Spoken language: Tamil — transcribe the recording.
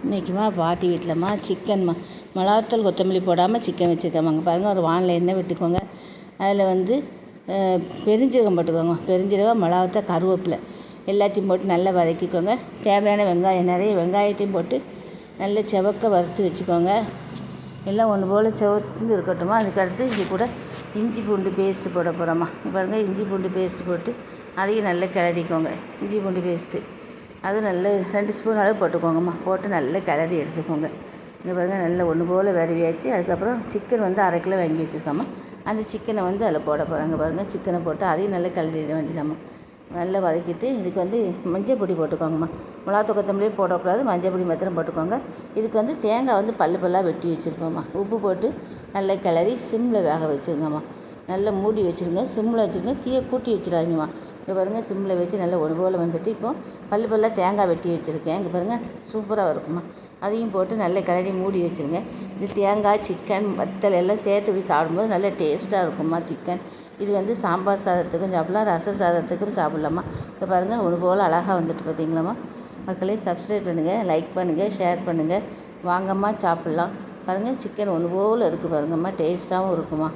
இன்றைக்கிமா பாட்டி வீட்டில்மா சிக்கன்மா மிளகாத்தூள் கொத்தமல்லி போடாமல் சிக்கன் வச்சுருக்காங்க பாருங்கள். ஒரு வானில் எண்ணெய் விட்டுக்கோங்க. அதில் வந்து பெருஞ்சீரகம் போட்டுக்கோங்க. பெருஞ்சீரகம், மிளகாத்தூள், கருவேப்பிலை எல்லாத்தையும் போட்டு நல்லா வதக்கிக்கோங்க. தேவையான வெங்காயம், நிறைய வெங்காயத்தையும் போட்டு நல்ல செவக்க வறுத்து வச்சுக்கோங்க. எல்லாம் ஒன்று போல் செவந்து இருக்கட்டுமா. அதுக்கடுத்து இது கூட இஞ்சி பூண்டு பேஸ்ட்டு போட போகிறோம்மா. பாருங்கள், இஞ்சி பூண்டு பேஸ்ட்டு போட்டு அதையும் நல்லா கிளறிக்கோங்க. இஞ்சி பூண்டு பேஸ்ட்டு அது நல்ல 2 ஸ்பூன் அளவு போட்டுக்கோங்கம்மா. போட்டு நல்லா கிளறி எடுத்துக்கோங்க. இங்கே பாருங்கள், நல்லா ஒன்று போல் விரவியாச்சு. அதுக்கப்புறம் சிக்கன் வந்து 1/2 கிலோ வாங்கி வச்சுருக்காம்மா. அந்த சிக்கனை வந்து அதில் போட போகிறாங்க பாருங்கள். சிக்கனை போட்டு அதையும் நல்லா கிளறிட வேண்டியதாம்மா. நல்லா வதக்கிட்டு இதுக்கு வந்து மஞ்சள் பொடி போட்டுக்கோங்கம்மா. மிளகாத்தூள் கொத்தமல்லியே போடக்கூடாது, மஞ்சள் பொடி மாத்திரம் போட்டுக்கோங்க. இதுக்கு வந்து தேங்காய் வந்து பல்லாக வெட்டி வச்சுருப்போம்மா. உப்பு போட்டு நல்லா கிளறி சிம்மில் வேக வச்சுருங்கம்மா. நல்லா மூடி வச்சுருங்க. சிம்மில் வச்சுருங்க, தீயை கூட்டி வச்சிடாதீங்கம்மா. இங்கே பாருங்கள், சிம்மில் வச்சு நல்லா ஒன்று போல் வந்துட்டு இப்போது பல்லாக தேங்காய் வெட்டி வச்சுருக்கேன். இங்கே பாருங்கள், சூப்பராக இருக்கும்மா. அதையும் போட்டு நல்லா கிளறி மூடி வச்சுருங்க. இது தேங்காய், சிக்கன், வத்தல் எல்லாம் சேர்த்து இப்படி சாப்பிடும்போது நல்லா டேஸ்ட்டாக இருக்கும்மா சிக்கன். இது வந்து சாம்பார் சாதத்துக்கும் சாப்பிட்லாம், ரச சாதத்துக்கும் சாப்பிட்லாமா. இங்கே பாருங்கள், ஒன்று போல் அழகாக வந்துட்டு பார்த்தீங்களாம்மா. மக்களே, சப்ஸ்கிரைப் பண்ணுங்கள், லைக் பண்ணுங்கள், ஷேர் பண்ணுங்கள். வாங்கம்மா சாப்பிட்லாம். பாருங்கள், சிக்கன் ஒன்று போல் இருக்குது பாருங்கம்மா. டேஸ்ட்டாகவும் இருக்குமா.